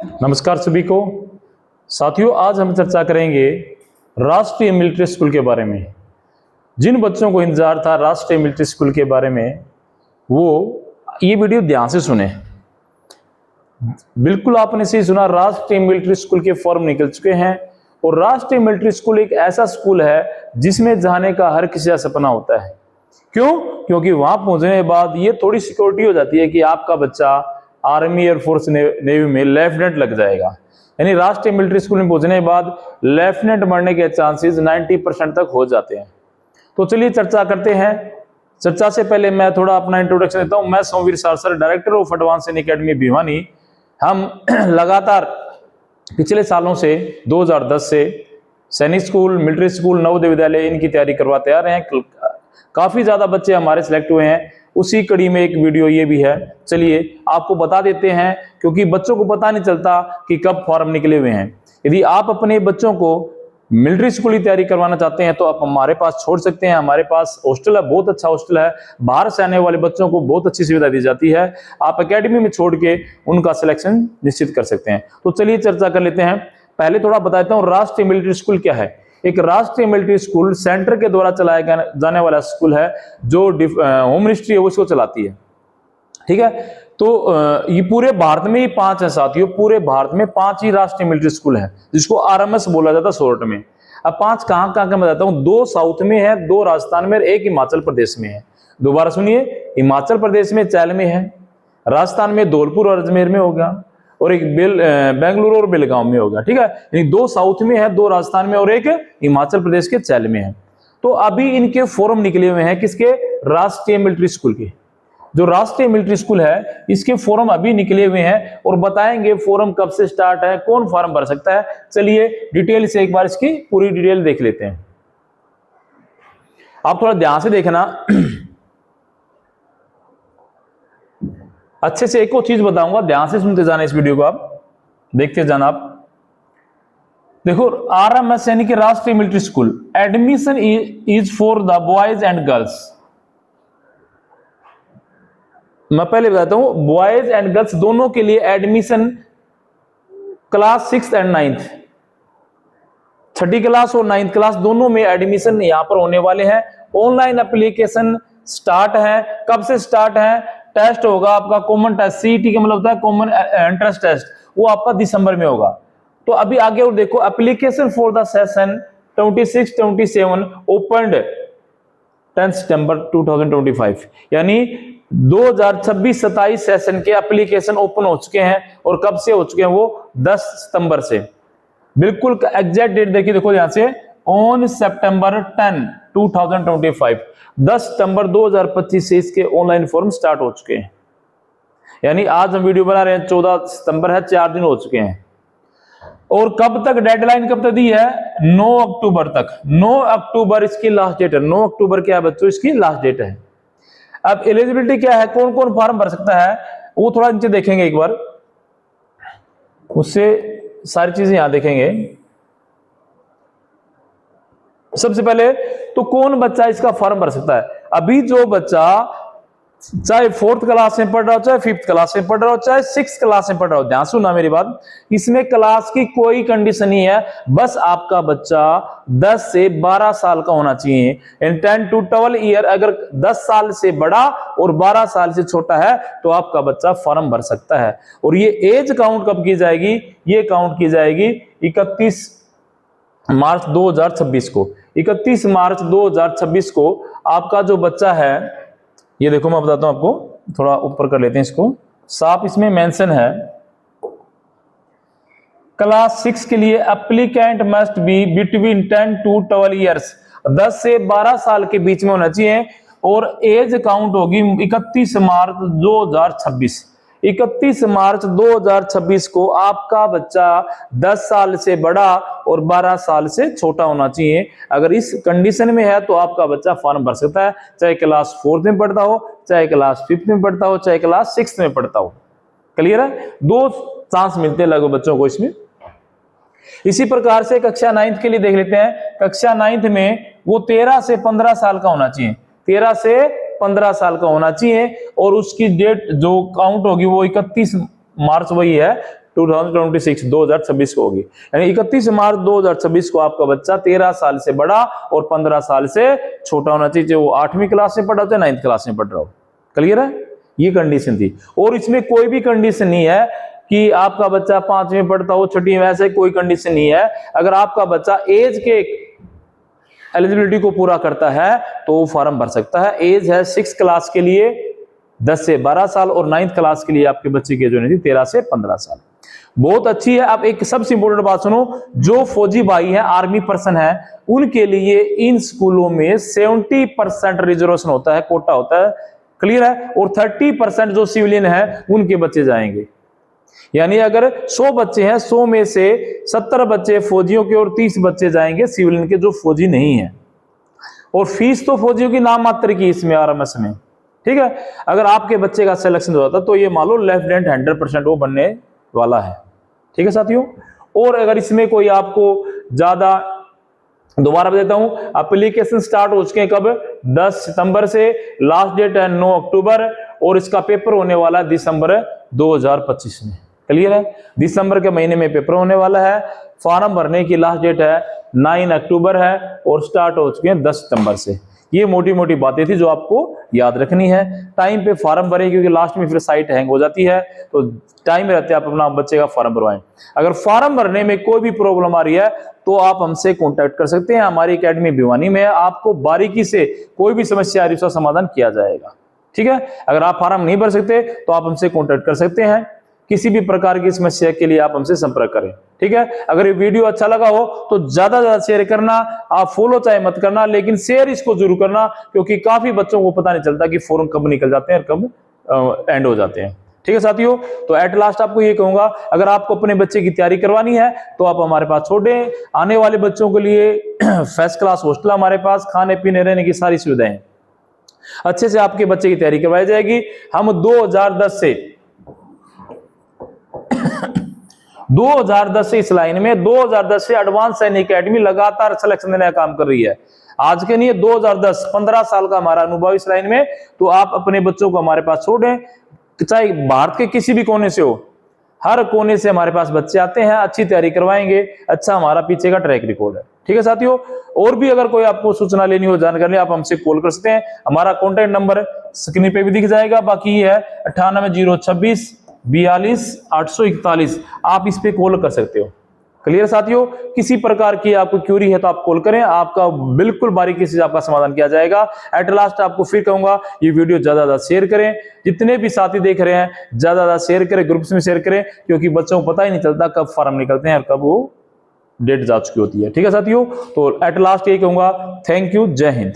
नमस्कार सभी को। साथियों, आज हम चर्चा करेंगे राष्ट्रीय मिलिट्री स्कूल के बारे में। जिन बच्चों को इंतजार था राष्ट्रीय मिलिट्री स्कूल के बारे में, वो ये वीडियो ध्यान से सुने। बिल्कुल आपने सही सुना, राष्ट्रीय मिलिट्री स्कूल के फॉर्म निकल चुके हैं। और राष्ट्रीय मिलिट्री स्कूल एक ऐसा स्कूल है जिसमें जाने का हर किसी का सपना होता है। क्यों? क्योंकि वहां पहुंचने के बाद ये थोड़ी सिक्योरिटी हो जाती है कि आपका बच्चा आर्मी, एयरफोर्स, नेवी में लेफ्टिनेंट लग जाएगा। यानी राष्ट्रीय मिलिट्री स्कूल में पहुंचने के बाद लेफ्टिनेंट बनने के चांसेस 90% तक हो जाते हैं। तो चलिए चर्चा करते हैं। चर्चा से पहले मैं थोड़ा अपना इंट्रोडक्शन देता हूं। मैं Somvir Sarsar, director of advance academy Bhiwani. हम लगातार पिछले सालों से 2010 से सैनिक school, military school, Navodaya Vidyalaya इनकी तैयारी करवाते आ रहे हैं। काफी ज्यादा बच्चे हमारे सिलेक्ट हुए हैं। उसी कड़ी में एक वीडियो ये भी है, चलिए आपको बता देते हैं, क्योंकि बच्चों को पता नहीं चलता कि कब फॉर्म निकले हुए हैं। यदि आप अपने बच्चों को मिलिट्री स्कूल की तैयारी करवाना चाहते हैं तो आप हमारे पास छोड़ सकते हैं। हमारे पास हॉस्टल है, बहुत अच्छा हॉस्टल है। बाहर से आने वाले बच्चों को बहुत अच्छी सुविधा दी जाती है। आप एकेडमी में छोड़ के उनका सिलेक्शन निश्चित कर सकते हैं। तो चलिए चर्चा कर लेते हैं। पहले थोड़ा बताता हूँ राष्ट्रीय मिलिट्री स्कूल क्या है। एक राष्ट्रीय मिलिट्री स्कूल सेंटर के द्वारा चलाया जाने वाला स्कूल है, जो होम मिनिस्ट्री है वो इसको चलाती है। ठीक है, तो ये पूरे भारत में ही 5 है साथियों। पूरे भारत में 5 ही राष्ट्रीय मिलिट्री स्कूल है, जिसको आरएमएस बोला जाता है शॉर्ट में। अब 5 कहां कहां के मैं बताता हूं। 2 साउथ में है, 2 राजस्थान में, 1 हिमाचल प्रदेश में है। दोबारा सुनिए, हिमाचल प्रदेश में चैल में है, राजस्थान में धौलपुर और अजमेर में होगा, और एक बेंगलुरु और बेलगांव में होगा। ठीक है, यानी 2 साउथ में है, 2 राजस्थान में और 1 हिमाचल प्रदेश के चैल में है। तो अभी इनके फॉर्म निकले हुए हैं, किसके? राष्ट्रीय मिलिट्री स्कूल के। जो राष्ट्रीय मिलिट्री स्कूल है इसके फॉर्म अभी निकले हुए हैं, और बताएंगे फॉर्म कब से स्टार्ट है, कौन फॉर्म भर सकता है। चलिए डिटेल से एक बार इसकी पूरी डिटेल देख लेते हैं। आप थोड़ा ध्यान से देखना। अच्छे से एक और चीज बताऊंगा, ध्यान से सुनते जाना इस वीडियो को, आप देखते जाना। आप देखो, आरएमएस यानी कि राष्ट्रीय military school, admission is for the boys and girls. मैं पहले बताता हूं, बॉयज एंड गर्ल्स दोनों के लिए एडमिशन क्लास 6 एंड 9th, 6ठी क्लास और 9th क्लास दोनों में एडमिशन यहां पर होने वाले हैं। ऑनलाइन एप्लीकेशन स्टार्ट है। कब से स्टार्ट है? टेस्ट होगा आपका कॉमन टेस्ट, सीईटी का मतलब होता है कॉमन एंट्रेंस टेस्ट, वो आपका दिसंबर में होगा। तो अभी आगे और देखो, application for the session 26-27 opened 10 सितंबर 2025, यानी 2026-27 सेशन के एप्लीकेशन ओपन हो चुके हैं। और कब से हो चुके हैं? वो 10 सितंबर से। बिल्कुल एग्जैक्ट डेट देखिए, देखो यहां से, ऑन सितंबर 10, 2025, 10 सितंबर 2025 से इसके ऑनलाइन फॉर्म स्टार्ट हो चुके हैं। यानी आज हम वीडियो बना रहे हैं, 14 सितंबर है, 4 दिन हो चुके हैं। और कब तक डेडलाइन कब तक दी है? 9 अक्टूबर तक। 9 अक्टूबर इसकी लास्ट डेट है। 9 अक्टूबर क्या है बच्चों? इसकी लास्ट डेट है। अब एलिजिबिलिटी क्या है, कौन कौन फॉर्म भर सकता है, वो थोड़ा नीचे देखेंगे एक बार, उससे सारी चीजें यहां देखेंगे। सबसे पहले तो कौन बच्चा इसका फॉर्म भर सकता है? अभी जो बच्चा चाहे 4th क्लास में पढ़ रहा हो, चाहे 5th क्लास में पढ़ रहा हो, चाहे 6th क्लास में पढ़ रहा हो, ध्यान सुनना मेरी बात, इसमें क्लास की कोई कंडीशन नहीं है। बस आपका बच्चा 10 से 12 साल का होना चाहिए। 10 to 12 ईयर। अगर 10 साल से बड़ा और 12 साल से छोटा है तो आपका बच्चा फॉर्म भर सकता है। और ये एज काउंट कब की जाएगी? ये काउंट की जाएगी 31 मार्च 2026 को। 31 मार्च 2026 को आपका जो बच्चा है, ये देखो मैं बताता हूं आपको, थोड़ा ऊपर कर लेते हैं इसको, साफ इसमें मेंशन है, क्लास 6 के लिए applicant must be between 10 to 12 years, 10 से 12 साल के बीच में होना चाहिए। और एज काउंट होगी 31 मार्च 2026। 31 मार्च 2026 को आपका बच्चा 10 साल से बड़ा और 12 साल से छोटा होना चाहिए। अगर इस कंडीशन में है तो आपका बच्चा फॉर्म भर सकता है, चाहे क्लास 4th में पढ़ता हो, चाहे क्लास 5th में पढ़ता हो, चाहे क्लास 6th में पढ़ता हो। क्लियर है? 2 चांस मिलते हैं लगभग बच्चों को इसमें। इसी प्रकार से कक्षा 9th के लिए देख लेते हैं। कक्षा 9th में वो 13 से 15 साल का होना चाहिए। 13 से 15 साल का होना चाहिए। और उसकी डेट जो काउंट होगी वो 31 मार्च वही है 2026 को होगी, यानी 31 मार्च 2026 को आपका बच्चा 13 साल से बड़ा और 15 साल से छोटा होना चाहिए, वो 8वीं क्लास में पढ़ रहा हो या 9th क्लास में पढ़ रहा हो। क्लियर है? ये कंडीशन थी। और इसमें कोई भी कंडीशन नहीं है कि आपका बच्चा 5वीं में पढ़ता हो, 6वीं में, ऐसे कोई कंडीशन नहीं है। अगर आपका बच्चा एज के एलिजिबिलिटी को पूरा करता है तो वो फॉर्म भर सकता है। एज है 6 क्लास के लिए 10 से 12 साल और 9th क्लास के लिए आपके बच्चे की एज होनी थी 13 से 15 साल। बहुत अच्छी है। अब एक सबसे इंपॉर्टेंट बात सुनो, जो फौजी भाई है, आर्मी पर्सन है, उनके लिए इन स्कूलों में 70% रिजर्वेशन होता है, कोटा होता है। क्लियर है? और 30% जो सिविलियन है उनके बच्चे जाएंगे। यानी अगर 100 बच्चे हैं, 100 में से 70 बच्चे फौजियों के और 30 बच्चे जाएंगे सिविलियन के जो फौजी नहीं है। और फीस तो फौजियों की नाम मात्र की इसमें आरएमएस में। ठीक है? अगर आपके बच्चे का सिलेक्शन हो जाता तो ये मान लो लेफ्टिनेंट 100% वो बनने वाला है। ठीक है साथियों? और अगर इसमें कोई आपको ज्यादा, दोबारा बताता हूं, एप्लीकेशन स्टार्ट हो चुके हैं कब? 10 सितंबर से, लास्ट डेट है 9 अक्टूबर और इसका पेपर होने वाला है दिसंबर 2025 में। क्लियर है? दिसंबर के महीने में पेपर होने वाला है। फॉर्म भरने की लास्ट डेट है 9 अक्टूबर है और स्टार्ट हो चुके हैं 10 सितंबर से। ये मोटी मोटी बातें थी जो आपको याद रखनी है। टाइम पे फॉर्म भरें क्योंकि लास्ट में फिर साइट हैंग हो जाती है, तो टाइम रहते आप अपना बच्चे का फॉर्म भरवाएं। अगर फॉर्म भरने में कोई भी प्रॉब्लम आ रही है तो आप हमसे कांटेक्ट कर सकते हैं। हमारी एकेडमी भिवानी में आपको बारीकी से कोई भी समस्या आ रही है उसका समाधान किया जाएगा। ठीक है? अगर आप फॉर्म नहीं भर सकते तो आप हमसे कांटेक्ट कर सकते हैं। किसी भी प्रकार की समस्या के लिए आप हमसे संपर्क करें। ठीक है? अगर ये वीडियो अच्छा लगा हो तो ज्यादा से ज्यादा शेयर करना। आप फॉलो चाहे मत करना, लेकिन शेयर इसको जरूर करना, क्योंकि काफी बच्चों को पता नहीं चलता कि फॉर्म कब निकल जाते हैं और कब एंड हो जाते हैं। ठीक है साथियों? तो एट लास्ट आपको ये कहूंगा, अगर आपको अपने बच्चे की तैयारी करवानी है तो आप हमारे पास छोड़ें। आने वाले बच्चों के लिए फर्स्ट क्लास हॉस्टल हमारे पास, खाने पीने रहने की सारी सुविधाएं, अच्छे से आपके बच्चे की तैयारी करवाई जाएगी। हम 2010 से इस लाइन में 2010 से एडवांस सैनिक एकेडमी लगातार सिलेक्शन देने का काम कर रही है। आज के नहीं, 2010 15 साल का हमारा अनुभव इस लाइन में। तो आप अपने बच्चों को हमारे पास छोड़ें, चाहे भारत के किसी भी कोने से हो, हर कोने से हमारे पास बच्चे आते हैं, अच्छी तैयारी करवाएंगे। अच्छा हमारा पीछे का ट्रैक रिकॉर्ड है। ठीक है साथियों? और भी अगर कोई आपको सूचना लेनी हो, जानकारी, आप हमसे कॉल कर सकते हैं। हमारा कॉन्टैक्ट नंबर स्क्रीन पे भी दिख जाएगा, बाकी है 98 026 42 841। आप इस पे कॉल कर सकते हो। क्लियर साथियों? किसी प्रकार की आपको क्यूरी है तो आप कॉल करें, आपका बिल्कुल बारीकी से आपका समाधान किया जाएगा। एट लास्ट आपको फिर कहूंगा, ये वीडियो ज्यादा ज्यादा शेयर करें। जितने भी साथी देख रहे हैं ज्यादा ज्यादा शेयर करें, ग्रुप्स में शेयर करें, क्योंकि बच्चों को पता ही नहीं चलता कब फॉर्म निकलते हैं और कब वो डेट जा चुकी होती है। ठीक है साथियों? तो एट लास्ट यही कहूंगा, थैंक यू, जय हिंद।